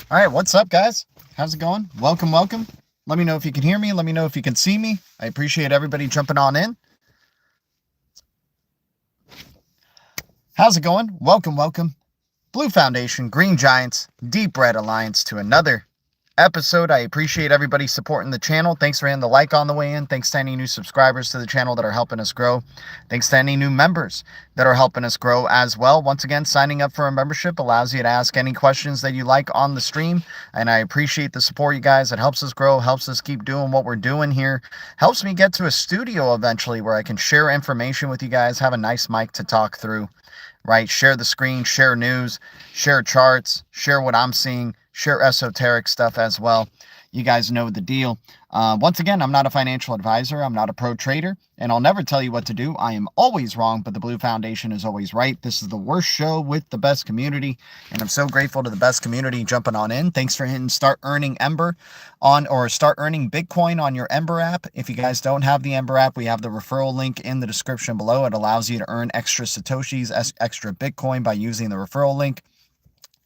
All right, what's up, guys? How's it going? Welcome, welcome. Let me know if you can hear me. Let me know if you can see me. I appreciate everybody jumping on in. How's it going? Welcome, welcome. Blue Foundation, Green Giants, Deep Red Alliance to another episode. I appreciate everybody supporting the channel. Thanks for hitting the like on the way in. Thanks to any new subscribers to the channel that are helping us grow. Thanks to any new members that are helping us grow as well. Once again, signing up for a membership allows you to ask any questions that you like on the stream, and I appreciate the support, you guys. It helps us grow, helps us keep doing what we're doing here, helps me get to a studio eventually where I can share information with you guys, have a nice mic to talk through, right? Share the screen, share news, share charts, share what I'm seeing, share esoteric stuff as well. You guys know the deal. Once again, I'm not a financial advisor. I'm not a pro trader, and I'll never tell you what to do. I am always wrong, but the Blue Foundation is always right. This is the worst show with the best community, and I'm so grateful to the best community jumping on in. Thanks for hitting start earning EMBER on, or start earning Bitcoin on your EMBER app. If you guys don't have the EMBER app, we have the referral link in the description below. It allows you to earn extra Satoshis, extra Bitcoin by using the referral link.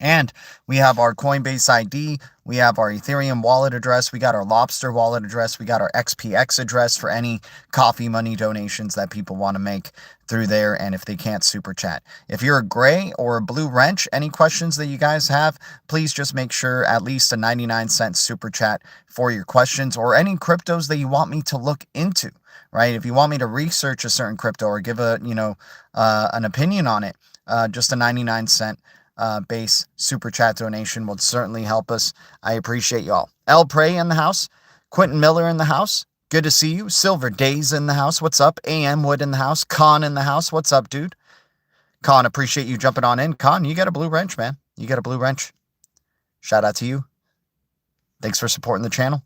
And we have our Coinbase ID, we have our Ethereum wallet address, we got our LOBSTR wallet address, we got our XPX address for any coffee money donations that people want to make through there, and if they can't super chat. If you're a gray or a blue wrench, any questions that you guys have, please just make sure at least a 99-cent super chat for your questions, or any cryptos that you want me to look into, right? If you want me to research a certain crypto or give a, an opinion on it, just a 99-cent base super chat donation would certainly help us. I appreciate y'all. L Prey in the house. Quentin Miller in the house. Good to see you. Silver Days in the house. What's up? AM Wood in the house. Con in the house. What's up, dude? Con, appreciate you jumping on in. Con, you got a blue wrench, man. You got a blue wrench. Shout out to you. Thanks for supporting the channel.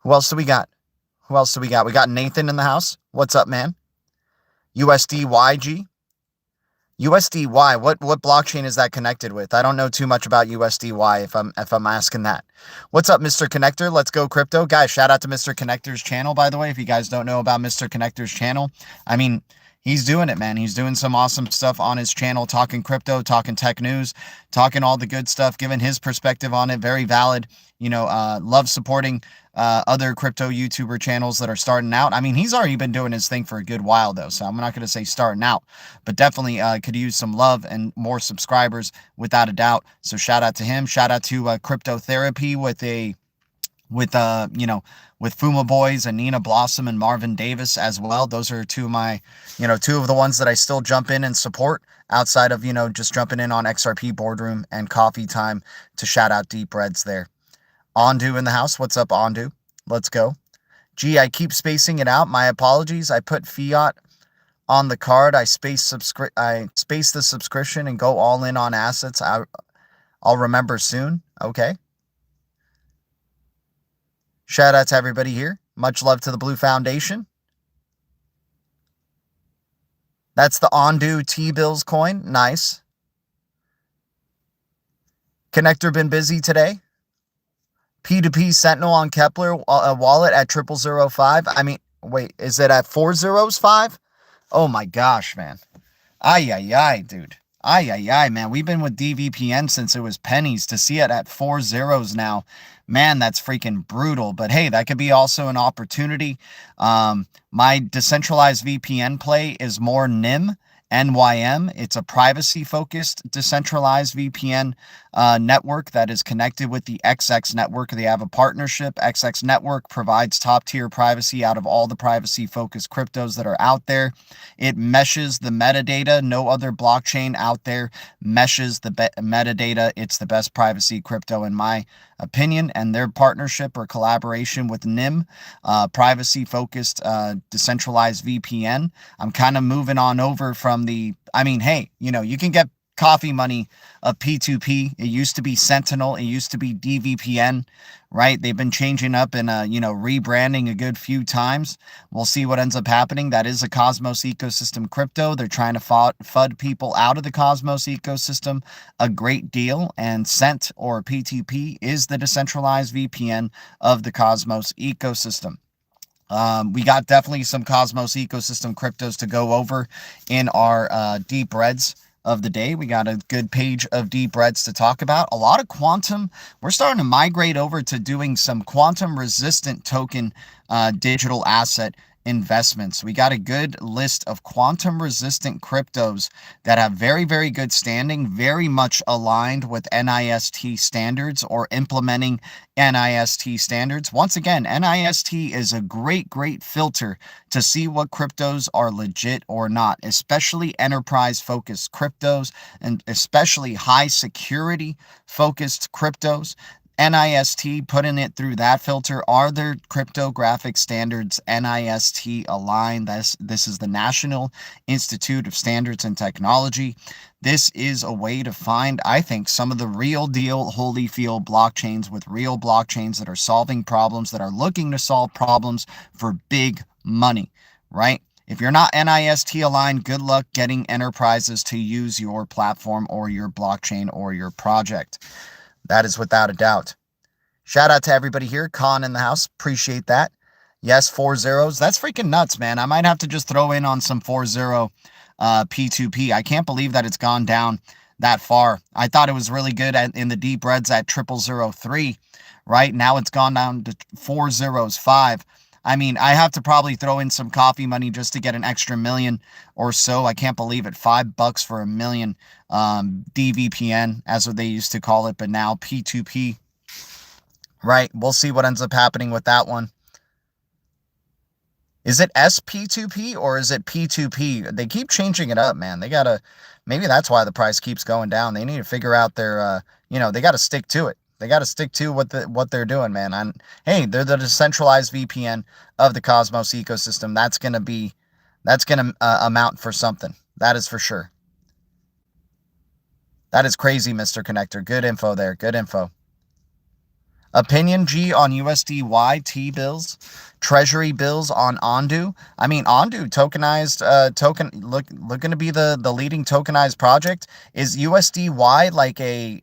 Who else do we got? Who else do we got? We got Nathan in the house. What's up, man? USDYG. USDY, what blockchain is that connected with? I don't know too much about USDY if I'm asking that. What's up, Mr. Connector? Let's go crypto. Guys, shout out to Mr. Connector's channel, by the way. If you guys don't know about Mr. Connector's channel, I mean, he's doing it, man. He's doing some awesome stuff on his channel, talking crypto, talking tech news, talking all the good stuff, giving his perspective on it. Very valid. Love supporting other crypto YouTuber channels that are starting out. I mean, he's already been doing his thing for a good while, though, so I'm not going to say starting out, but definitely could use some love and more subscribers without a doubt. So shout out to him. Shout out to Crypto Therapy with Fuma Boys and Nina Blossom and Marvin Davis as well. Those are two of my, two of the ones that I still jump in and support outside of, just jumping in on XRP Boardroom and Coffee Time to shout out Deep Reds there. Ondu in the house. What's up, Ondu? Let's go. Gee, I keep spacing it out. My apologies. I put fiat on the card. I space the subscription and go all in on assets. I'll remember soon. Okay. Shout out to everybody here. Much love to the Blue Foundation. That's the Ondu T-Bills coin. Nice. Connector been busy today. P2P Sentinel on Kepler wallet at 0005. I mean, wait, is it at 405? Oh my gosh, man. Ay, dude. Ay, man. We've been with DVPN since it was pennies. To see it at 4 zeros now, man, that's freaking brutal. But hey, that could be also an opportunity. My decentralized VPN play is more NYM. It's a privacy-focused decentralized VPN network that is connected with the XX network. They have a partnership. XX network provides top-tier privacy out of all the privacy-focused cryptos that are out there. It meshes the metadata. No other blockchain out there meshes the metadata. It's the best privacy crypto in my opinion, and their partnership or collaboration with NIM, privacy-focused decentralized VPN. I'm kind of moving on over from hey, you can get coffee money of P2P. It used to be Sentinel. It used to be DVPN, right? They've been changing up and, rebranding a good few times. We'll see what ends up happening. That is a Cosmos ecosystem crypto. They're trying to FUD people out of the Cosmos ecosystem a great deal. And Cent, or P2P, is the decentralized VPN of the Cosmos ecosystem. We got definitely some Cosmos ecosystem cryptos to go over in our Deep Reds of the day. We got a good page of deep reds to talk about. A lot of quantum. We're starting to migrate over to doing some quantum resistant token digital asset investments. We got a good list of quantum resistant cryptos that have very, very good standing, very much aligned with NIST standards or implementing NIST standards. Once again, NIST is a great, great filter to see what cryptos are legit or not, especially enterprise focused cryptos and especially high security focused cryptos. NIST putting it through that filter. Are their cryptographic standards NIST aligned? This is the National Institute of Standards and Technology. This is a way to find, I think, some of the real deal Holyfield blockchains with real blockchains that are solving problems, that are looking to solve problems for big money, right? If you're not NIST aligned, good luck getting enterprises to use your platform or your blockchain or your project. That is without a doubt. Shout out to everybody here. Con in the house. Appreciate that. Yes, 4 zeros. That's freaking nuts, man. I might have to just throw in on some 4-0 P2P. I can't believe that it's gone down that far. I thought it was really good in the deep reds at 0003, right? Now it's gone down to 405. I mean, I have to probably throw in some coffee money just to get an extra million or so. I can't believe it. $5 for a million DVPN, as what they used to call it, but now P2P. Right. We'll see what ends up happening with that one. Is it SP2P or is it P2P? They keep changing it up, man. They gotta, maybe that's why the price keeps going down. They need to figure out their, they got to stick to it. They got to stick to what they're doing, man. And hey, they're the decentralized VPN of the Cosmos ecosystem. That's going to amount for something. That is for sure. That is crazy, Mr. Connector. Good info there. Good info. Opinion G on USDY T-bills, treasury bills on Ondu. I mean, Ondu tokenized looking to be the leading tokenized project. Is USDY like a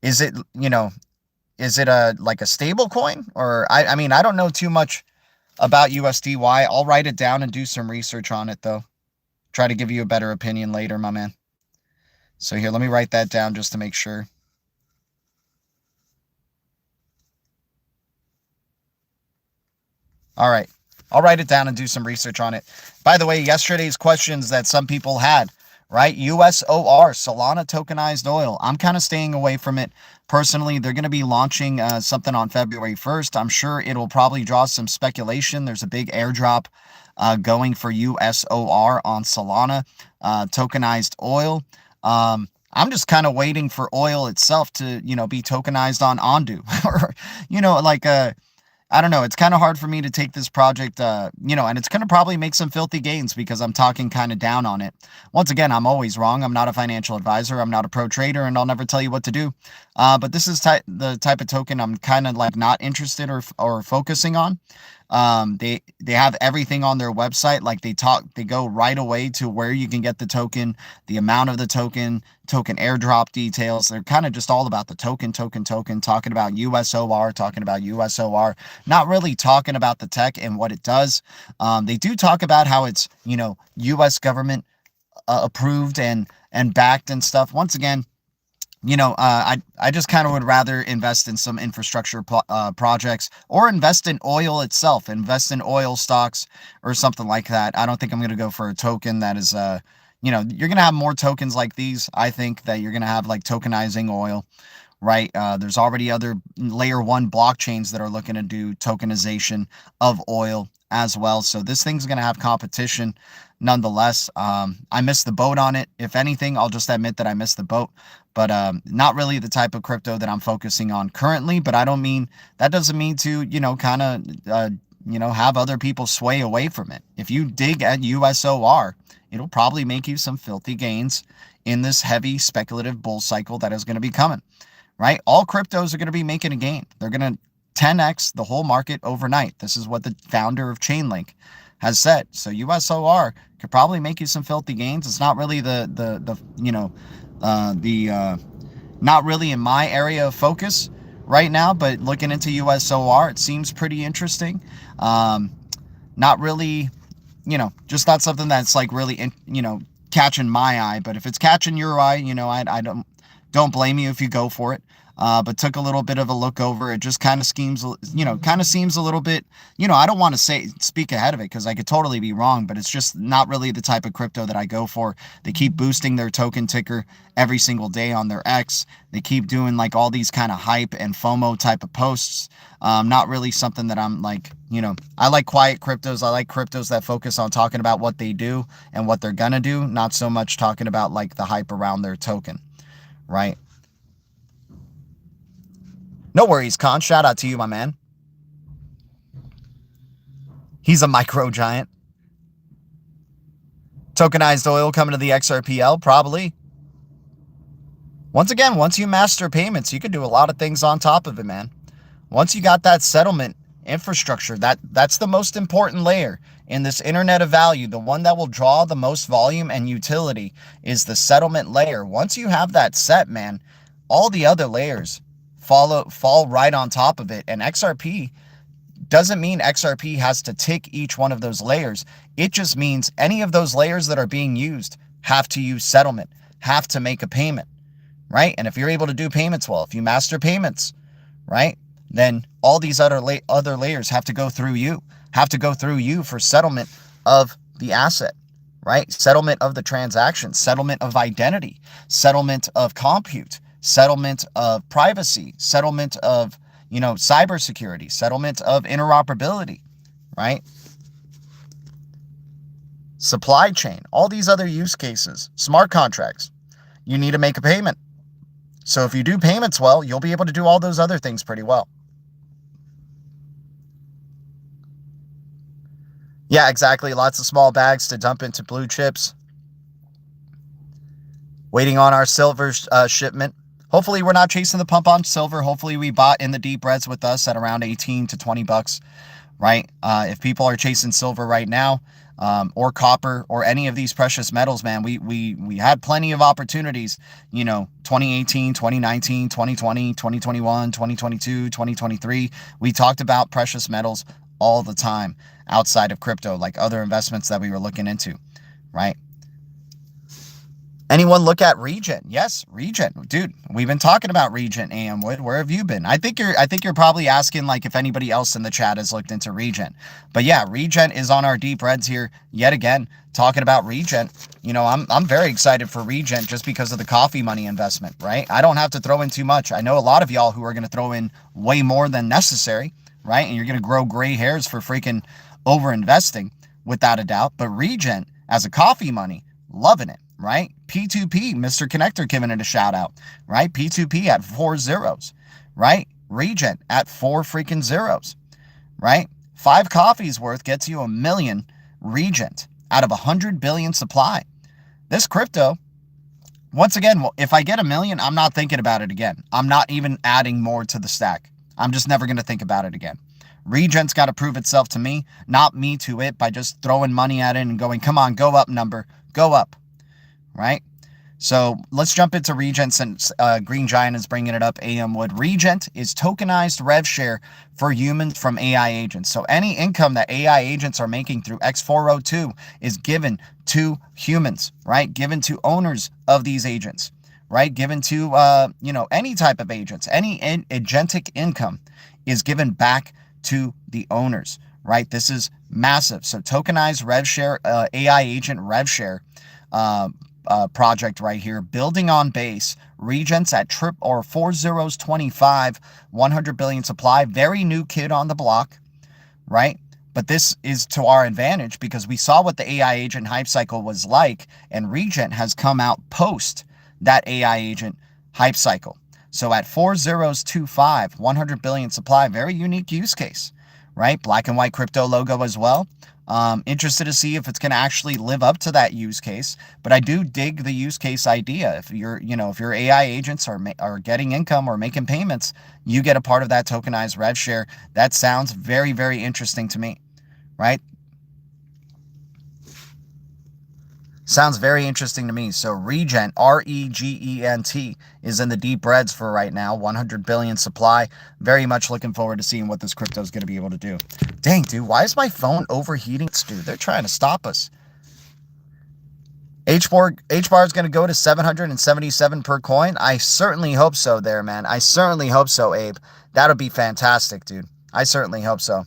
is it a like a stable coin? Or I mean, I don't know too much about USDY. I'll write it down and do some research on it though. Try to give you a better opinion later, my man. So here, let me write that down just to make sure. All right. I'll write it down and do some research on it. By the way, yesterday's questions that some people had, right? USOR, Solana tokenized oil. I'm kind of staying away from it. Personally, they're going to be launching something on February 1st. I'm sure it'll probably draw some speculation. There's a big airdrop going for USOR on Solana tokenized oil. I'm just kind of waiting for oil itself to, be tokenized on Ondu. Or, I don't know. It's kind of hard for me to take this project, and it's going to probably make some filthy gains because I'm talking kind of down on it. Once again, I'm always wrong. I'm not a financial advisor. I'm not a pro trader, and I'll never tell you what to do. But this is the type of token I'm kind of like not interested or focusing on. They have everything on their website. Like they go right away to where you can get the token, the amount of the token airdrop details. They're kind of just all about the token, talking about USOR, not really talking about the tech and what it does. They do talk about how it's, US government approved and backed and stuff. Once again, I just kind of would rather invest in some infrastructure projects or invest in oil itself, invest in oil stocks or something like that. I don't think I'm going to go for a token that is, you're going to have more tokens like these. I think that you're going to have like tokenizing oil, right? There's already other layer 1 blockchains that are looking to do tokenization of oil as well. So this thing's going to have competition nonetheless. I missed the boat on it. If anything, I'll just admit that I missed the boat, but not really the type of crypto that I'm focusing on currently. But that doesn't mean to, kind of, have other people sway away from it. If you dig at USOR, it'll probably make you some filthy gains in this heavy speculative bull cycle that is going to be coming, right? All cryptos are going to be making a gain. They're going to 10x the whole market overnight. This is what the founder of Chainlink has said. So USOR could probably make you some filthy gains. It's not really not really in my area of focus right now, but looking into USOR, it seems pretty interesting. Not really, just not something that's like really, catching my eye. But if it's catching your eye, you know, I don't blame you if you go for it. But took a little bit of a look over. It just kind of seems a little bit, you know, I don't want to speak ahead of it because I could totally be wrong, but it's just not really the type of crypto that I go for. They keep boosting their token ticker every single day on their X. They keep doing like all these kind of hype and FOMO type of posts. Not really something that I'm like, you know, I like quiet cryptos. I like cryptos that focus on talking about what they do and what they're going to do, not so much talking about like the hype around their token, right? No worries, Con. Shout out to you, my man. He's a micro giant. Tokenized oil coming to the XRPL, probably. Once again, once you master payments, you can do a lot of things on top of it, man. Once you got that settlement infrastructure, that's the most important layer in this internet of value. The one that will draw the most volume and utility is the settlement layer. Once you have that set, man, all the other layers fall right on top of it. And XRP doesn't mean XRP has to tick each one of those layers. It just means any of those layers that are being used have to use settlement, have to make a payment, right? And if you're able to do payments well, if you master payments, right, then all these other layers have to go through you, for settlement of the asset, right? Settlement of the transaction, settlement of identity, settlement of compute, settlement of privacy, settlement of, you know, cybersecurity, settlement of interoperability, right? Supply chain, all these other use cases, smart contracts, you need to make a payment. So if you do payments well, you'll be able to do all those other things pretty well. Yeah, exactly. Lots of small bags to dump into blue chips. Waiting on our silver shipment. Hopefully we're not chasing the pump on silver. Hopefully we bought in the deep reds with us at around 18 to 20 bucks, right? If people are chasing silver right now, or copper or any of these precious metals, man, we had plenty of opportunities, you know, 2018, 2019, 2020, 2021, 2022, 2023. We talked about precious metals all the time outside of crypto, like other investments that we were looking into, right? Anyone look at Regent? Yes, Regent, dude. We've been talking about Regent, AM Wood. Where have you been? I think you're probably asking like if anybody else in the chat has looked into Regent. But yeah, Regent is on our deep reds here yet again, talking about Regent. You know, I'm very excited for Regent just because of the coffee money investment, right? I don't have to throw in too much. I know a lot of y'all who are going to throw in way more than necessary, right? And you're going to grow gray hairs for freaking over investing without a doubt. But Regent as a coffee money, loving it. Right? P2P, Mr. Connector giving it a shout out, right? P2P at 4 zeros, right? Regent at 4 freaking zeros, right? 5 coffees worth gets you 1 million Regent out of 100 billion supply. This crypto, once again, if I get 1 million, I'm not thinking about it again. I'm not even adding more to the stack. I'm just never going to think about it again. Regent's got to prove itself to me, not me to it, by just throwing money at it and going, come on, go up, number, go up. Right? So let's jump into Regent since Green Giant is bringing it up. AM Wood. Regent is tokenized rev share for humans from AI agents. So any income that AI agents are making through X402 is given to humans, right? Given to owners of these agents, right? Given to, you know, any type of agents. Any agentic income is given back to the owners, right? This is massive. So tokenized rev share, AI agent rev share, project right here, building on base, Regents at 4 zeros 25, 100 billion supply, very new kid on the block, right? But this is to our advantage because we saw what the AI agent hype cycle was like, and Regent has come out post that AI agent hype cycle. So at 4 zeros 25, 100 billion supply, very unique use case, right? Black and white crypto logo as well. Interested to see if it's going to actually live up to that use case, but I do dig the use case idea. If you're, you know, if your AI agents are getting income or making payments, you get a part of that tokenized rev share. That sounds very, very interesting to me, right? Sounds very interesting to me. So Regent, R-E-G-E-N-T, is in the deep reds for right now. 100 billion supply. Very much looking forward to seeing what this crypto is going to be able to do. Dang, dude, why is my phone overheating? Dude, they're trying to stop us. HBAR is going to go to 777 per coin. I certainly hope so there, man. I certainly hope so, Abe. That'll be fantastic, dude. I certainly hope so.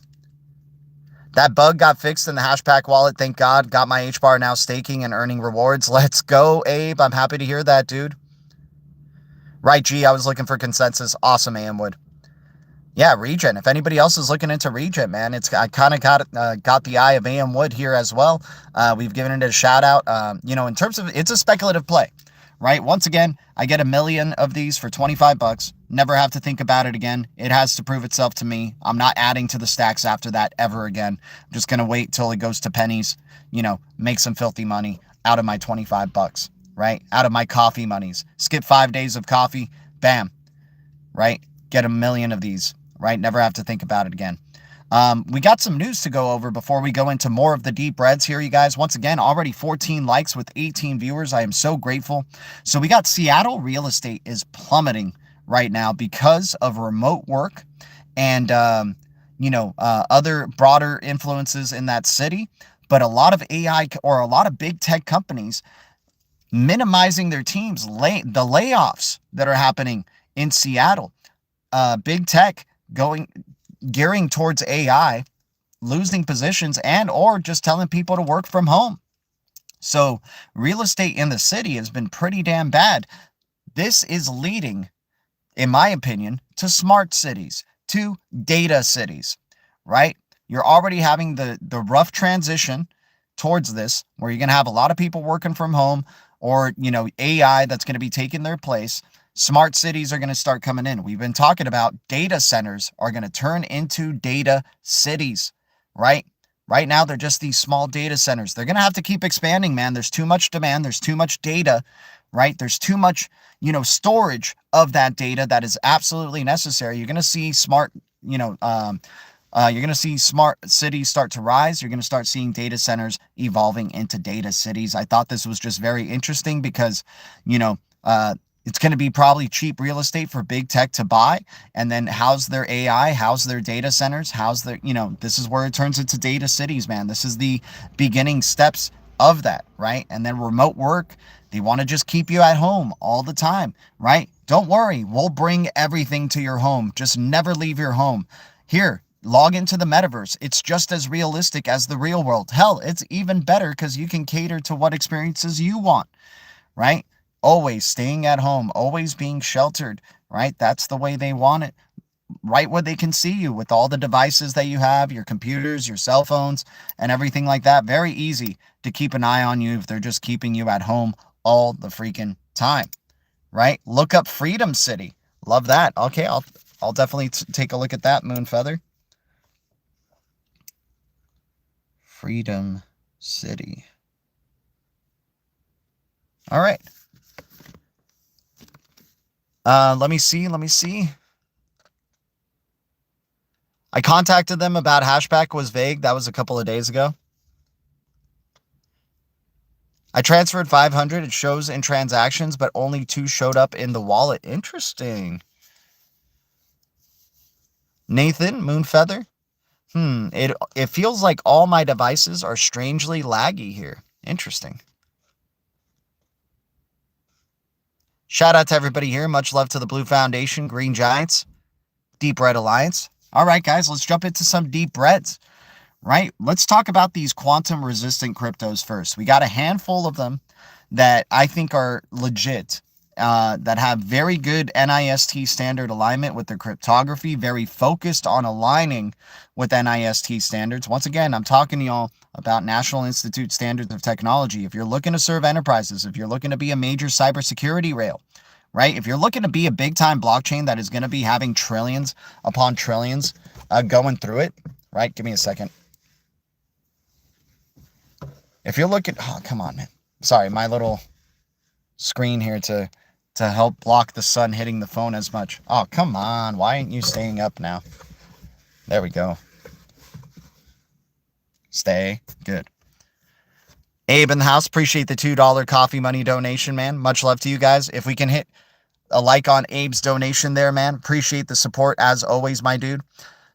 That bug got fixed in the Hashpack wallet. Thank God. Got my HBAR now staking and earning rewards. Let's go, Abe. I'm happy to hear that, dude. Right, G. I was looking for consensus. Awesome, AM Yeah, Regen. If anybody else is looking into Regen, man, I kind of got the eye of AM Wood here as well. We've given it a shout out. In terms of, it's a speculative play, right? Once again, I get 1 million of these for 25 bucks. Never have to think about it again. It has to prove itself to me. I'm not adding to the stacks after that ever again. I'm just going to wait till it goes to pennies, make some filthy money out of my 25 bucks, right? Out of my coffee monies. Skip 5 days of coffee. Bam. Right? Get 1 million of these. Right? Never have to think about it again. We got some news to go over before we go into more of the deep reds here, you guys. Once again, already 14 likes with 18 viewers. I am so grateful. So we got Seattle real estate is plummeting right now because of remote work and, other broader influences in that city. But a lot of AI or a lot of big tech companies minimizing their teams, the layoffs that are happening in Seattle. Big tech gearing towards AI, losing positions and or just telling people to work from home. So real estate in the city has been pretty damn bad. This is leading, in my opinion, to smart cities, to data cities, right? You're already having the rough transition towards this, where you're going to have a lot of people working from home or, AI that's going to be taking their place. Smart cities are going to start coming in. We've been talking about data centers are going to turn into data cities, right? Right now, they're just these small data centers. They're going to have to keep expanding, man. There's too much demand. There's too much data, right? There's too much, storage of that data that is absolutely necessary. You're going to see smart, you're going to see smart cities start to rise. You're going to start seeing data centers evolving into data cities. I thought this was just very interesting because, it's going to be probably cheap real estate for big tech to buy and then house their AI, house their data centers, house their, this is where it turns into data cities, man. This is the beginning steps of that, right? And then remote work, they want to just keep you at home all the time, right? Don't worry, we'll bring everything to your home. Just never leave your home. Here, log into the metaverse. It's just as realistic as the real world. Hell, it's even better because you can cater to what experiences you want, right? Always staying at home, always being sheltered, right? That's the way they want it. Right where they can see you with all the devices that you have, your computers, your cell phones, and everything like that. Very easy to keep an eye on you if they're just keeping you at home all the freaking time, right? Look up Freedom City. Love that. Okay, I'll definitely take a look at that, Moonfeather. Freedom City. All right. Let me see. I contacted them about Hashpack was vague. That was a couple of days ago. I transferred 500. It shows in transactions, but only 2 showed up in the wallet. Interesting. Nathan, Moonfeather. It feels like all my devices are strangely laggy here. Interesting. Shout out to everybody here. Much love to the Blue Foundation, Green Giants, Deep Red Alliance. All right, guys, let's jump into some deep reds, right? Let's talk about these quantum resistant cryptos first. We got a handful of them that I think are legit, that have very good NIST standard alignment with their cryptography, very focused on aligning with NIST standards. Once again, I'm talking to y'all about National Institute Standards of Technology. If you're looking to serve enterprises, if you're looking to be a major cybersecurity rail, right? If you're looking to be a big time blockchain that is going to be having trillions upon trillions going through it, right? Give me a second. If you're looking, oh, come on, man. Sorry, my little screen here to help block the sun hitting the phone as much. Oh, come on. Why aren't you staying up now? There we go. Stay. Good. Abe in the house. Appreciate the $2 coffee money donation, man. Much love to you guys. If we can hit a like on Abe's donation there, man. Appreciate the support as always, my dude.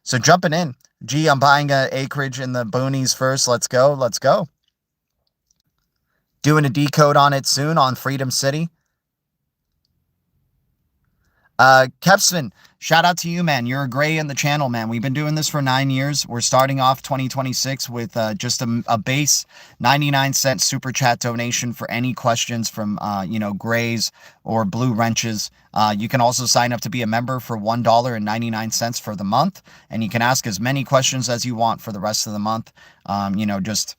So jumping in. Gee, I'm buying an acreage in the boonies first. Let's go. Let's go. Doing a decode on it soon on Freedom City. Kepsman, shout out to you, man. You're a gray in the channel, man. We've been doing this for 9 years. We're starting off 2026 with just a base 99-cent super chat donation for any questions from, you know, grays or blue wrenches. You can also sign up to be a member for $1.99 for the month, and you can ask as many questions as you want for the rest of the month. You know, just...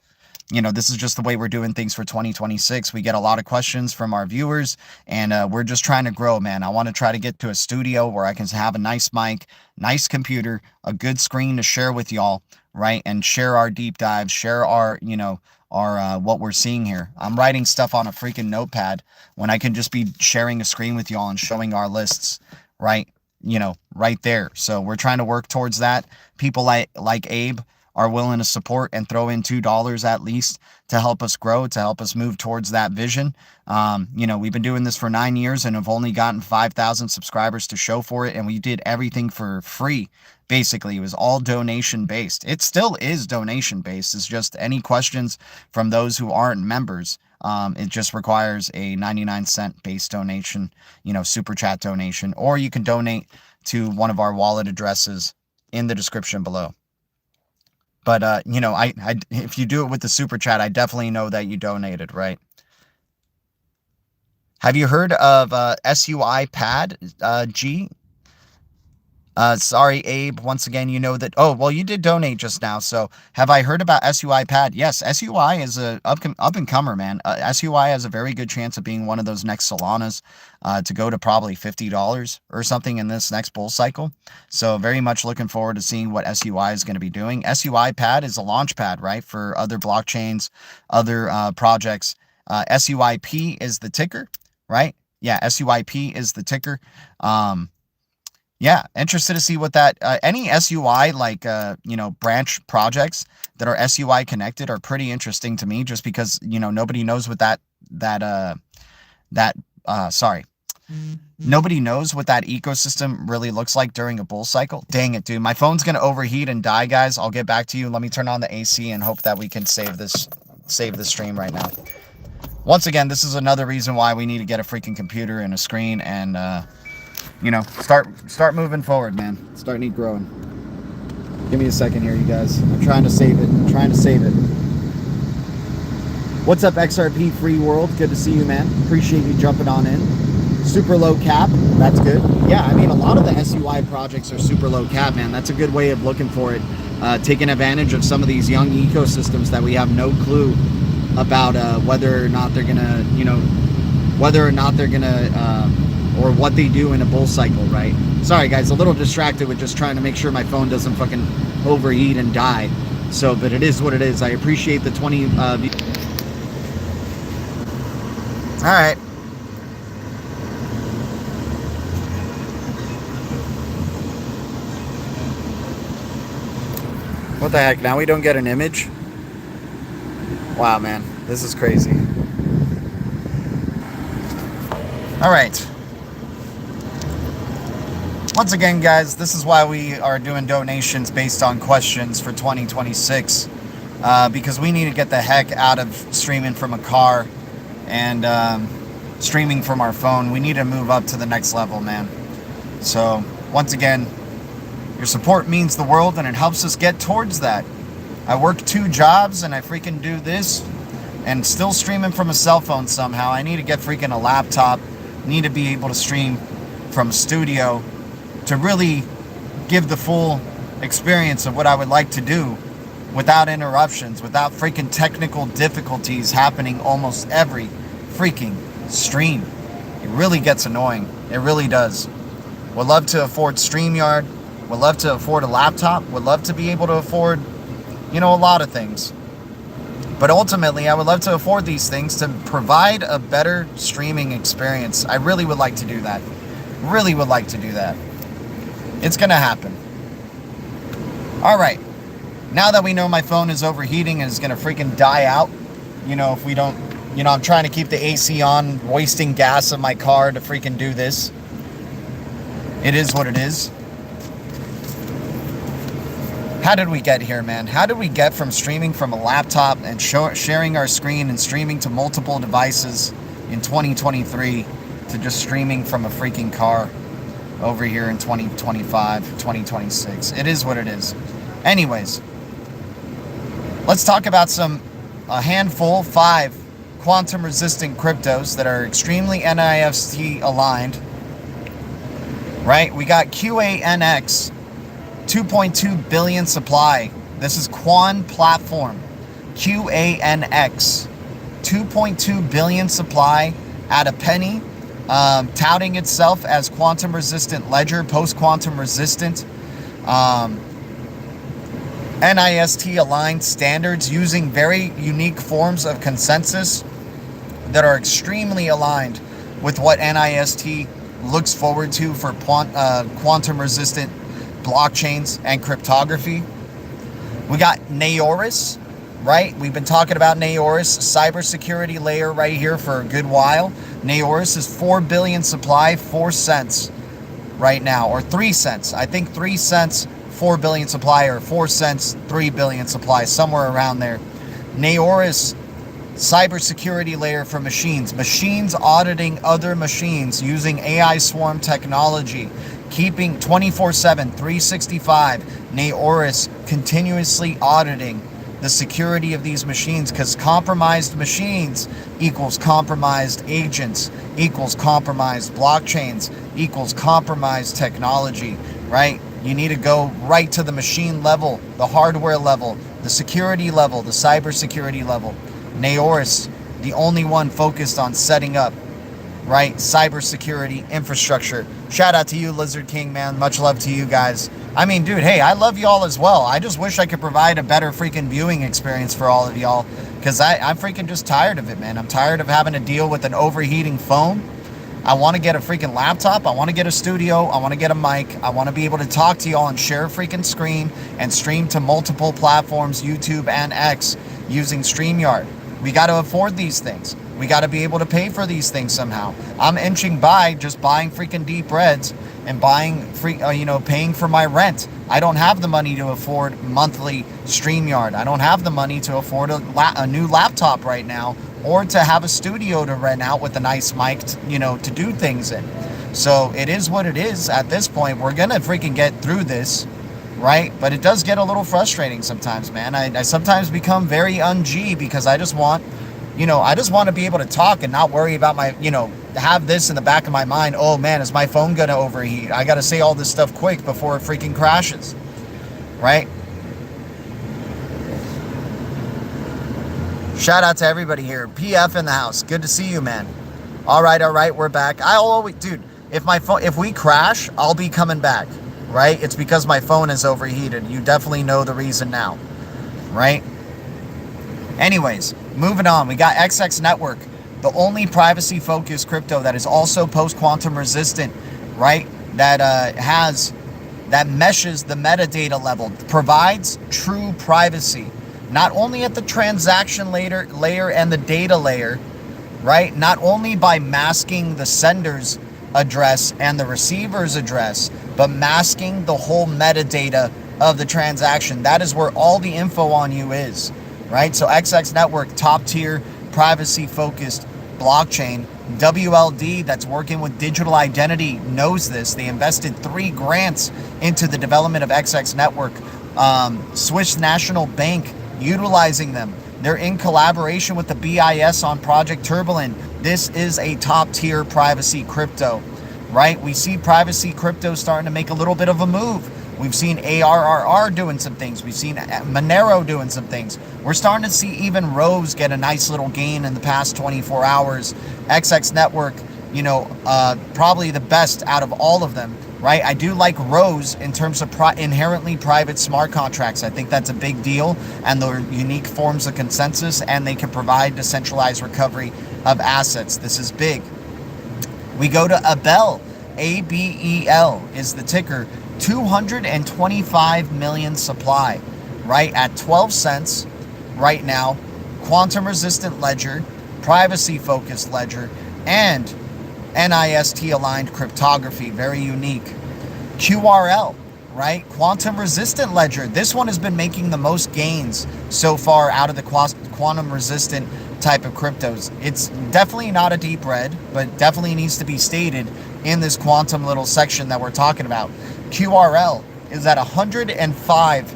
You know, this is just the way we're doing things for 2026. We get a lot of questions from our viewers, and we're just trying to grow, man. I want to try to get to a studio where I can have a nice mic, nice computer, a good screen to share with y'all, right? And share our deep dives, share our, you know, our what we're seeing here. I'm writing stuff on a freaking notepad when I can just be sharing a screen with y'all and showing our lists, right? You know, right there. So we're trying to work towards that. People like Abe are willing to support and throw in $2 at least to help us grow, to help us move towards that vision. You know, we've been doing this for 9 years and have only gotten 5,000 subscribers to show for it. And we did everything for free. Basically, it was all donation based. It still is donation based. It's just any questions from those who aren't members. It just requires a 99-cent base donation, you know, super chat donation, or you can donate to one of our wallet addresses in the description below. But, you know, if you do it with the super chat, I definitely know that you donated, right? Have you heard of SUI Pad, G? Sorry, Abe. Once again, you know that... Oh, well, you did donate just now. So have I heard about SUI Pad? Yes, SUI is a up-and-comer, man. SUI has a very good chance of being one of those next Solanas to go to probably $50 or something in this next bull cycle. So very much looking forward to seeing what SUI is going to be doing. SUI Pad is a launch pad, right, for other blockchains, other projects. SUIP is the ticker, right? Yeah, SUIP is the ticker. Yeah, interested to see what that, any SUI, like, you know, branch projects that are SUI connected are pretty interesting to me, just because, you know, nobody knows what nobody knows what that ecosystem really looks like during a bull cycle. Dang it, dude. My phone's going to overheat and die, guys. I'll get back to you. Let me turn on the AC and hope that we can save this stream right now. Once again, this is another reason why we need to get a freaking computer and a screen and, you know, start moving forward, man. Start growing. Give me a second here, you guys. I'm trying to save it. What's up, XRP Free World? Good to see you, man. Appreciate you jumping on in. Super low cap. That's good. Yeah, I mean, a lot of the SUI projects are super low cap, man. That's a good way of looking for it. Taking advantage of some of these young ecosystems that we have no clue about whether or not they're gonna, you know, or what they do in a bull cycle, right? Sorry, guys, a little distracted with just trying to make sure my phone doesn't fucking overheat and die. So, but it is what it is. I appreciate the 20 all right. What the heck? Now we don't get an image? Wow, man. This is crazy. All right. Once again, guys, this is why we are doing donations based on questions for 2026, because we need to get the heck out of streaming from a car and streaming from our phone. We need to move up to the next level, man. So, once again, your support means the world, and it helps us get towards that. I work 2 jobs, and I freaking do this, and still streaming from a cell phone somehow. I need to get freaking a laptop, need to be able to stream from a studio, to really give the full experience of what I would like to do without interruptions, without freaking technical difficulties happening almost every freaking stream. It really gets annoying. It really does. Would love to afford StreamYard. Would love to afford a laptop. Would love to be able to afford, you know, a lot of things. But ultimately, I would love to afford these things to provide a better streaming experience. I really would like to do that. Really would like to do that. It's going to happen. All right. Now that we know my phone is overheating and is going to freaking die out, you know, if we don't, you know, I'm trying to keep the AC on, wasting gas in my car to freaking do this. It is what it is. How did we get here, man? How did we get from streaming from a laptop and sharing our screen and streaming to multiple devices in 2023 to just streaming from a freaking car over here in 2025, 2026? It is what it is. Anyways, let's talk about a handful, 5 quantum resistant cryptos that are extremely NIST aligned, right? We got QANX, 2.2 billion supply. This is Quan platform. QANX, 2.2 billion supply at a penny, touting itself as quantum resistant ledger, post quantum resistant, NIST aligned standards, using very unique forms of consensus that are extremely aligned with what NIST looks forward to for quantum resistant blockchains and cryptography. We got Naoris, right? We've been talking about Naoris, cybersecurity layer right here for a good while. Naoris is 4 billion supply, 4 cents right now, or 3 cents. I think 3 cents, 4 billion supply, or 4 cents, 3 billion supply, somewhere around there. Naoris, cybersecurity layer for machines auditing other machines using AI swarm technology, keeping 24/7, 365, Naoris continuously auditing the security of these machines, because compromised machines equals compromised agents, equals compromised blockchains, equals compromised technology, right? You need to go right to the machine level, the hardware level, the security level, the cybersecurity level. Naoris, the only one focused on setting up, right, cybersecurity infrastructure. Shout out to you, Lizard King, man. Much love to you guys. I mean, dude, hey, I love y'all as well. I just wish I could provide a better freaking viewing experience for all of y'all, because I'm freaking just tired of it, man. I'm tired of having to deal with an overheating phone. I want to get a freaking laptop. I want to get a studio. I want to get a mic. I want to be able to talk to y'all and share a freaking screen and stream to multiple platforms, YouTube and X, using StreamYard. We got to afford these things. We got to be able to pay for these things somehow. I'm inching by just buying freaking deep breads and buying paying for my rent. I don't have the money to afford monthly StreamYard. I don't have the money to afford a new laptop right now, or to have a studio to rent out with a nice mic, to do things in. So it is what it is at this point. We're gonna freaking get through this, right? But it does get a little frustrating sometimes, man. I sometimes become very un-G, because I just want to be able to talk and not worry about my, have this in the back of my mind. Oh man, is my phone gonna overheat? I gotta say all this stuff quick before it freaking crashes, right? Shout out to everybody here. PF in the house. Good to see you, man. All right, we're back. Dude, if we crash, I'll be coming back, right? It's because my phone is overheated. You definitely know the reason now, right? Anyways, moving on. We got XX Network, the only privacy-focused crypto that is also post-quantum resistant, right? That meshes the metadata level, provides true privacy, not only at the transaction layer and the data layer, right? Not only by masking the sender's address and the receiver's address, but masking the whole metadata of the transaction. That is where all the info on you is, right? So XX Network, top tier, privacy-focused blockchain. WLD, that's working with digital identity, knows this. They invested 3 grants into the development of XX Network. Swiss National Bank utilizing them. They're in collaboration with the BIS on Project Turbulent. This is a top tier privacy crypto, right? We see privacy crypto starting to make a little bit of a move. We've seen ARRR doing some things. We've seen Monero doing some things. We're starting to see even Rose get a nice little gain in the past 24 hours. XX Network, probably the best out of all of them, right? I do like Rose in terms of inherently private smart contracts. I think that's a big deal, and they're unique forms of consensus, and they can provide decentralized recovery of assets. This is big. We go to ABEL. ABEL is the ticker. 225 million supply, right at 12 cents right now. Quantum resistant ledger, privacy focused ledger, and NIST aligned cryptography, very unique. QRL, right? Quantum resistant ledger. This one has been making the most gains so far out of the quantum resistant type of cryptos. It's definitely not a deep red, but definitely needs to be stated in this quantum little section that we're talking about. QRL is at 105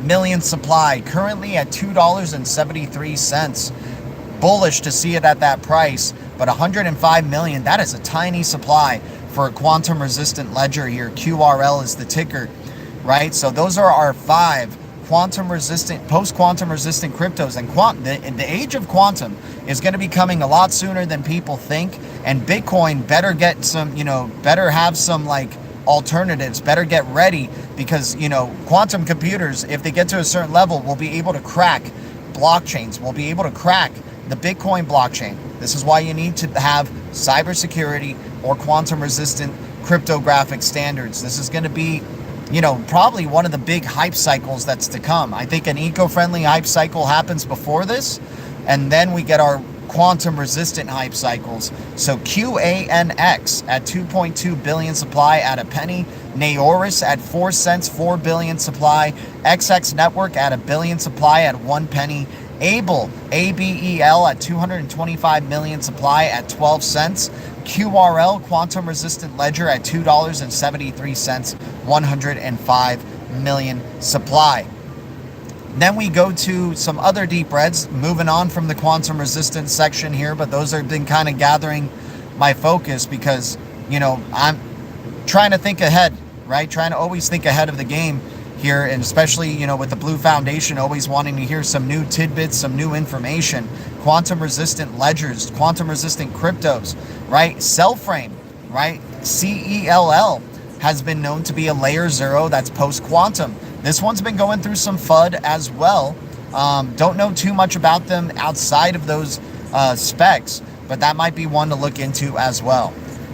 million supply, currently at $2.73. Bullish to see it at that price, but 105 million, that is a tiny supply for a quantum resistant ledger here. QRL is the ticker, right? So those are our 5 quantum resistant, post-quantum resistant cryptos. And the age of quantum is going to be coming a lot sooner than people think. And Bitcoin better get some, better have some like alternatives, better get ready, because, quantum computers, if they get to a certain level, will be able to crack blockchains, will be able to crack the Bitcoin blockchain. This is why you need to have cybersecurity or quantum resistant cryptographic standards. This is going to be, probably one of the big hype cycles that's to come. I think an eco-friendly hype cycle happens before this, and then we get our quantum resistant hype cycles. So QANX at 2.2 billion supply at a penny. Naoris at 4 cents, 4 billion supply. XX Network at a billion supply at 1 penny. Able, ABEL at 225 million supply at 12 cents. QRL, quantum resistant ledger at $2.73, 105 million supply. Then we go to some other deep reds, moving on from the quantum resistance section here, but those have been kind of gathering my focus because, I'm trying to think ahead, right? Trying to always think ahead of the game here, and especially, with the Blue Foundation, always wanting to hear some new tidbits, some new information. Quantum resistant ledgers, quantum resistant cryptos, right? Cellframe, right? CELL has been known to be a layer 0 that's post-quantum. This one's been going through some FUD as well. Don't know too much about them outside of those specs, but that might be one to look into as well.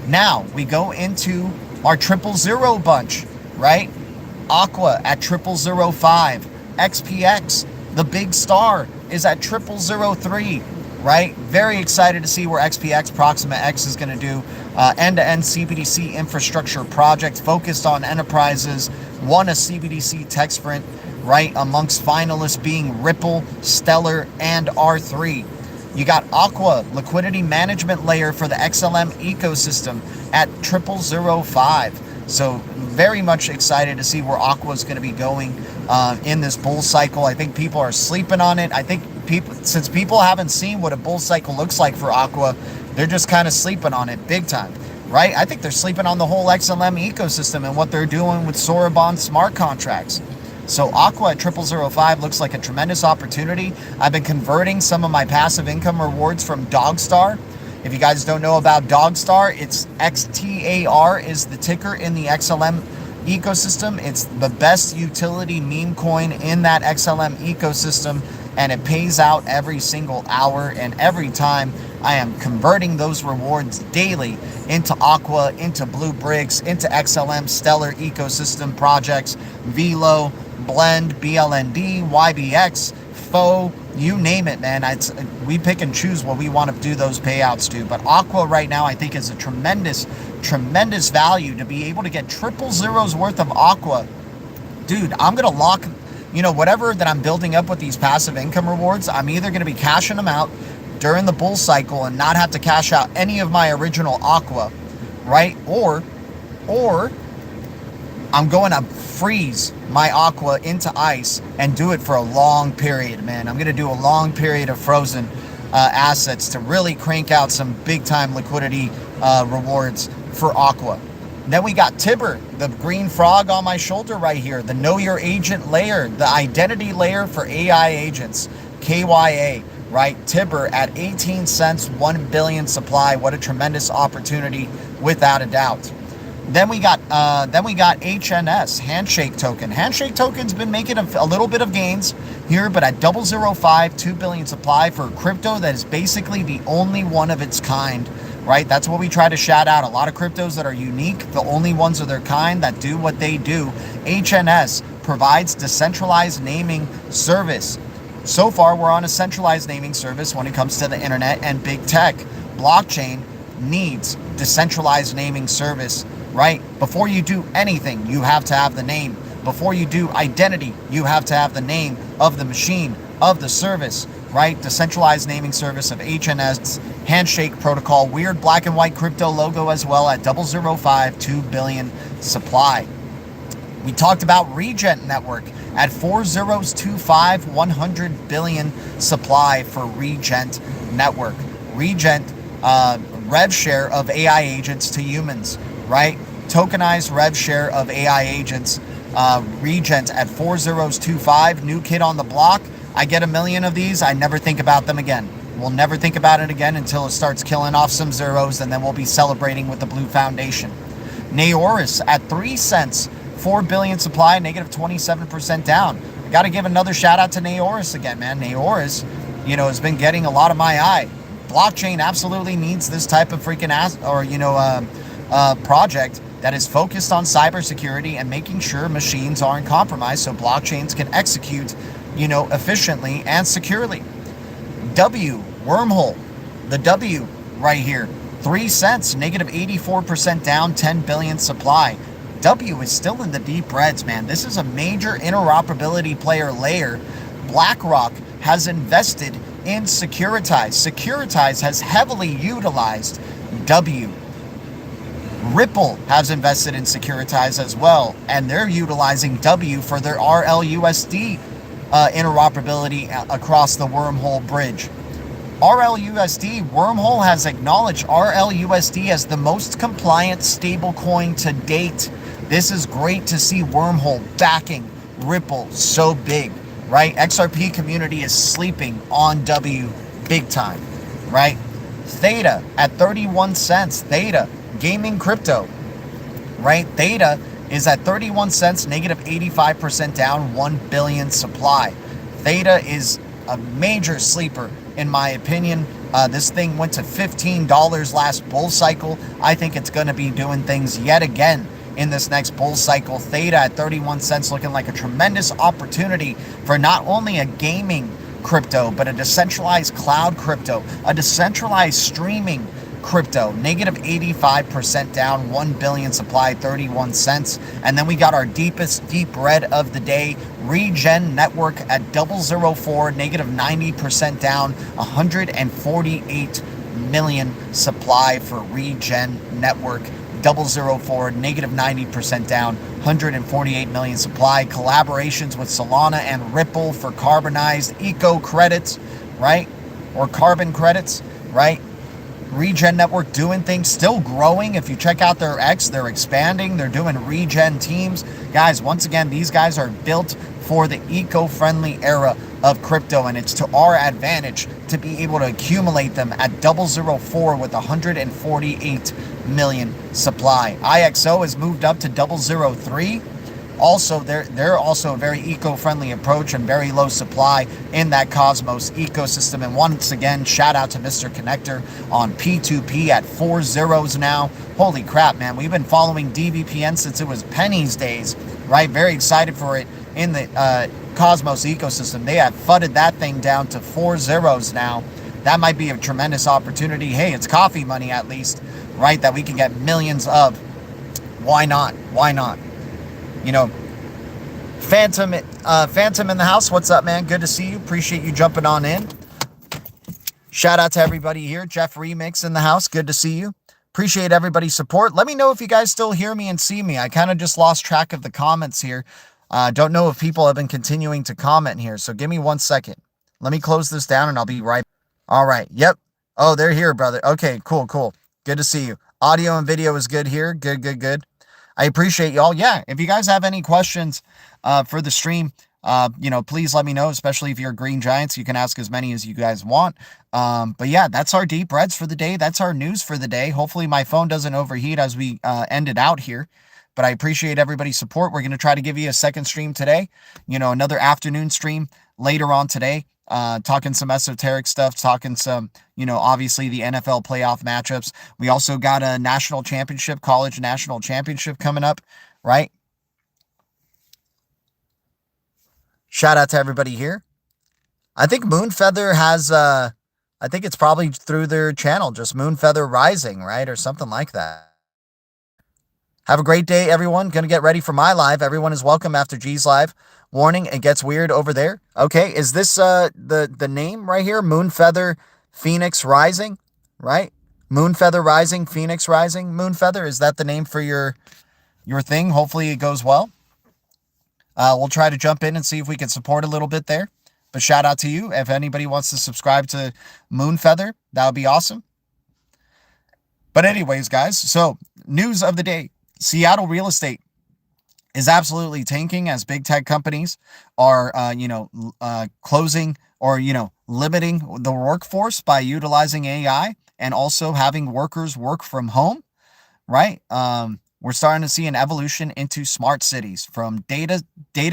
Now, we go into our 000 bunch, right? Aqua at 0005. XPX, the big star, is at 0003, right? Very excited to see where XPX Proxima X is going to do. End-to-end CBDC infrastructure project focused on enterprises. Won a CBDC tech sprint, right? Amongst finalists being Ripple, Stellar, and R3. You got Aqua, liquidity management layer for the XLM ecosystem at 0005. So very much excited to see where Aqua is going to be going in this bull cycle. I think people are sleeping on it. I think since people haven't seen what a bull cycle looks like for Aqua, they're just kind of sleeping on it big time, right? I think they're sleeping on the whole XLM ecosystem and what they're doing with Sorabon smart contracts. So Aqua at 0005 looks like a tremendous opportunity. I've been converting some of my passive income rewards from DogStar. If you guys don't know about DogStar, it's XTAR is the ticker in the XLM ecosystem. It's the best utility meme coin in that XLM ecosystem, and it pays out every single hour, and every time I am converting those rewards daily into Aqua, into Blue Bricks, into XLM Stellar ecosystem projects, Velo, Blend, BLND, YBX, FO, you name it, man. We pick and choose what we want to do those payouts to. But Aqua right now, I think, is a tremendous value to be able to get 000's worth of Aqua. Dude, I'm going to lock, whatever that I'm building up with these passive income rewards, I'm either going to be cashing them out during the bull cycle and not have to cash out any of my original Aqua, right? Or I'm going to freeze my Aqua into ice and do it for a long period, man. I'm going to do a long period of frozen assets to really crank out some big time liquidity rewards for Aqua. Then we got TIBBIR, the green frog on my shoulder right here, the know your agent layer, the identity layer for AI agents, KYA, right? TIBBIR at 18 cents, 1 billion supply. What a tremendous opportunity, without a doubt. Then we got HNS, Handshake Token. Handshake Token's been making a little bit of gains here, but at 005, 2 billion supply for crypto that is basically the only one of its kind, right? That's what we try to shout out. A lot of cryptos that are unique, the only ones of their kind that do what they do. HNS provides decentralized naming service. So far, we're on a centralized naming service when it comes to the internet and big tech. Blockchain needs decentralized naming service right? Before you do anything, you have to have the name. Before you do identity, you have to have the name of the machine, of the service, right? Decentralized naming service of HNS, handshake protocol, weird black and white crypto logo as well at 005, 2 billion supply. We talked about Regent Network at 4025, 100 billion supply for Regent Network. Regent, rev share of AI agents to humans, right? Tokenized rev share of AI agents, Regent at 4025, new kid on the block. I get 1 million of these, I never think about them again. We'll never think about it again until it starts killing off some zeros, and then we'll be celebrating with the Blue Foundation. Naoris at 3 cents, 4 billion supply, negative 27% down. I got to give another shout out to Naoris again, man. Naoris, has been getting a lot of my eye. Blockchain absolutely needs this type of freaking project that is focused on cybersecurity and making sure machines aren't compromised so blockchains can execute, efficiently and securely. W, Wormhole, the W right here, 3 cents, negative 84% down, 10 billion supply. W is still in the deep reds, man. This is a major interoperability player layer. BlackRock has invested in Securitize. Securitize has heavily utilized W. Ripple has invested in Securitize as well, and they're utilizing W for their RLUSD interoperability across the Wormhole bridge. RLUSD, Wormhole has acknowledged RLUSD as the most compliant stablecoin to date. This is great to see Wormhole backing Ripple so big, right? XRP community is sleeping on W big time, right? Theta at 31 cents. Theta, gaming crypto, right? Theta is at 31 cents, negative 85% down, 1 billion supply. Theta is a major sleeper, in my opinion. This thing went to $15 last bull cycle. I think it's going to be doing things yet again in this next bull cycle. Theta at 31 cents looking like a tremendous opportunity for not only a gaming crypto, but a decentralized cloud crypto, a decentralized streaming crypto, negative 85% down, 1 billion supply, 31 cents. And then we got our deepest deep red of the day, Regen Network at 004, negative 90% down, 148 million supply for Regen Network. 004, negative 90% down, 148 million supply. Collaborations with Solana and Ripple for carbonized eco credits, right? Or carbon credits, right? Regen Network doing things, still growing. If you check out their X, they're expanding. They're doing regen teams. Guys, once again, these guys are built for the eco-friendly era of crypto, and it's to our advantage to be able to accumulate them at 004 with 148 million supply. IXO has moved up to 003. Also, they're also a very eco-friendly approach and very low supply in that Cosmos ecosystem. And once again, shout out to Mr. Connector on P2P at 4 zeros now. Holy crap, man. We've been following DVPN since it was pennies days, right? Very excited for it in the Cosmos ecosystem. They have fudded that thing down to 4 zeros now. That might be a tremendous opportunity. Hey, it's coffee money at least, right? That we can get millions of. Why not? Why not? Phantom in the house. What's up, man? Good to see you. Appreciate you jumping on in. Shout out to everybody here. Jeff Remix in the house. Good to see you. Appreciate everybody's support. Let me know if you guys still hear me and see me. I kind of just lost track of the comments here. Don't know if people have been continuing to comment here. So give me 1 second. Let me close this down and I'll be right back. All right. Yep. Oh, they're here, brother. Okay, cool. Good to see you. Audio and video is good here. Good. I appreciate y'all. Yeah, if you guys have any questions for the stream, please let me know, especially if you're Green Giants. You can ask as many as you guys want. But yeah, that's our deep reds for the day. That's our news for the day. Hopefully my phone doesn't overheat as we end it out here. But I appreciate everybody's support. We're going to try to give you a second stream today. Another afternoon stream later on today. Talking some esoteric stuff, talking some, obviously the NFL playoff matchups. We also got a national championship, college national championship coming up, right? Shout out to everybody here. I think Moonfeather has, I think it's probably through their channel, just Moonfeather Rising, right? Or something like that. Have a great day, everyone. Going to get ready for my live. Everyone is welcome after G's live. Warning, it gets weird over there. Okay, is this the name right here? Moonfeather Phoenix Rising, right? Moonfeather Rising, Phoenix Rising. Moonfeather, is that the name for your thing? Hopefully it goes well. We'll try to jump in and see if we can support a little bit there. But shout out to you. If anybody wants to subscribe to Moonfeather, that would be awesome. But anyways, guys, so news of the day. Seattle real estate is absolutely tanking as big tech companies are, closing or, limiting the workforce by utilizing AI and also having workers work from home, right? We're starting to see an evolution into smart cities, from data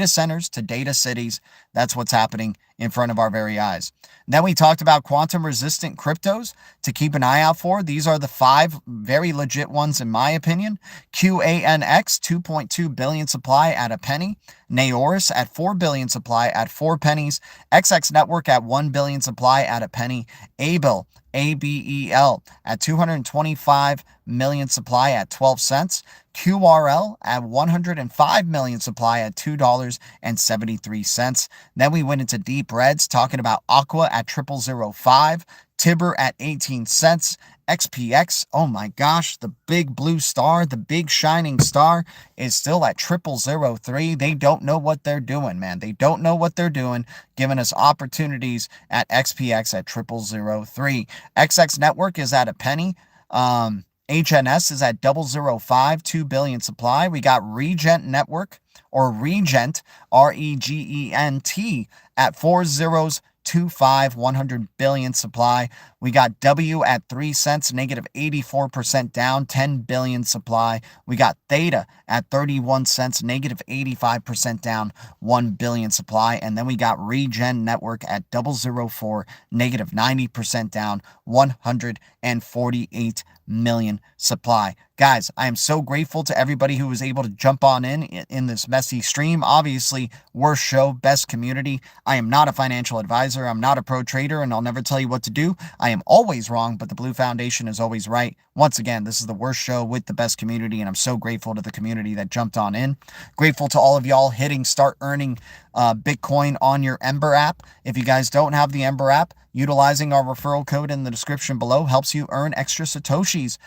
centers to data cities. That's what's happening in front of our very eyes. And then we talked about quantum resistant cryptos to keep an eye out for. These are the 5 very legit ones in my opinion. QANX, 2.2 billion supply at a penny. Naoris at 4 billion supply at 4 pennies. XX Network at 1 billion supply at a penny. ABEL, ABEL at 225 million supply at 12 cents. QRL at 105 million supply at $2.73. Then we went into deep reds talking about Aqua at 0005, TIBBIR at 18 cents, XPX, oh my gosh, the big blue star, the big shining star is still at 0003. They don't know what they're doing, man. They don't know what they're doing, giving us opportunities at XPX at 0003. XX Network is at a penny. HNS is at 005, 2 billion supply. We got Regent Network, or Regent, Regent, at 4025, 100 billion supply. We got W at 3 cents, negative 84% down, 10 billion supply. We got Theta at 31 cents, negative 85% down, 1 billion supply. And then we got Regen Network at 004, negative 90% down, 148 million supply. Guys, I am so grateful to everybody who was able to jump on in this messy stream. Obviously, worst show, best community. I am not a financial advisor. I'm not a pro trader, and I'll never tell you what to do. I am always wrong, but the Blue Foundation is always right. Once again, this is the worst show with the best community, and I'm so grateful to the community that jumped on in. Grateful to all of y'all hitting start earning Bitcoin on your EMBER app. If you guys don't have the EMBER app, utilizing our referral code in the description below helps you earn extra Satoshis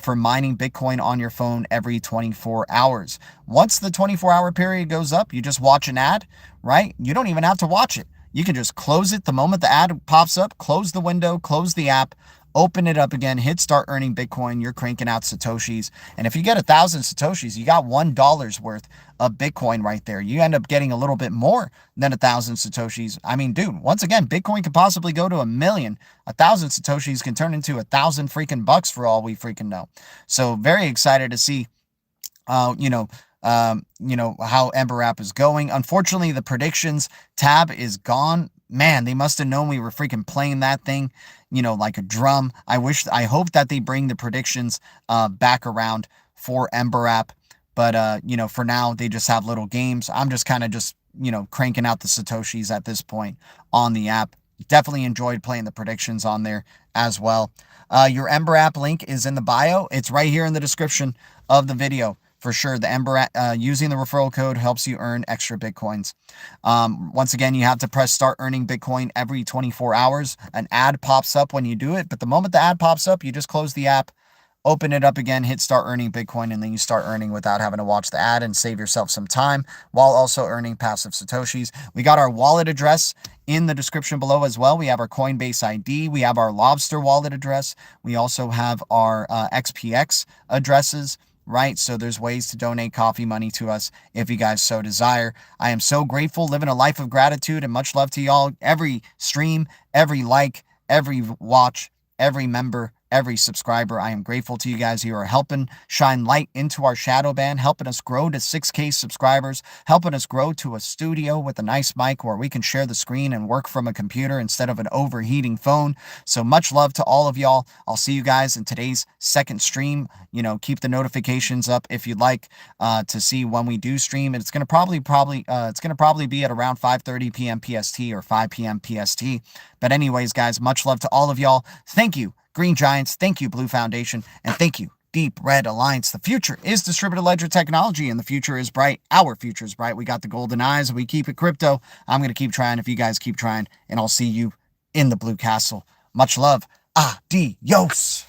for mining Bitcoin on your phone every 24 hours. Once the 24-hour period goes up, you just watch an ad, right? You don't even have to watch it. You can just close it the moment the ad pops up, close the window, close the app, open it up again, hit start earning Bitcoin. You're cranking out Satoshis. And if you get 1,000 Satoshis, you got $1 worth of Bitcoin right there. You end up getting a little bit more than 1,000 Satoshis. I mean, dude, once again, Bitcoin could possibly go to 1 million. 1,000 Satoshis can turn into 1,000 freaking bucks for all we freaking know. So very excited to see, how EMBER app is going. Unfortunately, the predictions tab is gone. Man, they must have known we were freaking playing that thing, like a drum. I hope that they bring the predictions back around for EMBER app. But, for now, they just have little games. I'm just kind of cranking out the Satoshis at this point on the app. Definitely enjoyed playing the predictions on there as well. Your EMBER app link is in the bio. It's right here in the description of the video. For sure, the EMBER, using the referral code helps you earn extra Bitcoins. Once again, you have to press start earning Bitcoin every 24 hours. An ad pops up when you do it, but the moment the ad pops up, you just close the app, open it up again, hit start earning Bitcoin, and then you start earning without having to watch the ad and save yourself some time while also earning passive Satoshis. We got our wallet address in the description below as well. We have our Coinbase ID. We have our LOBSTR wallet address. We also have our XPX addresses. Right? So there's ways to donate coffee money to us if you guys so desire. I am so grateful, living a life of gratitude, and much love to y'all. Every stream, every like, every watch, every member, every subscriber. I am grateful to you guys. You are helping shine light into our shadow band, helping us grow to 6K subscribers, helping us grow to a studio with a nice mic where we can share the screen and work from a computer instead of an overheating phone. So much love to all of y'all. I'll see you guys in today's second stream. Keep the notifications up if you'd like to see when we do stream. It's going to probably be at around 5:30 p.m. PST or 5 p.m. PST. But anyways, guys, much love to all of y'all. Thank you, Green Giants. Thank you, Blue Foundation. And thank you, Deep Red Alliance. The future is distributed ledger technology, and the future is bright. Our future is bright. We got the golden eyes. We keep it crypto. I'm going to keep trying if you guys keep trying, and I'll see you in the Blue Castle. Much love. Adios.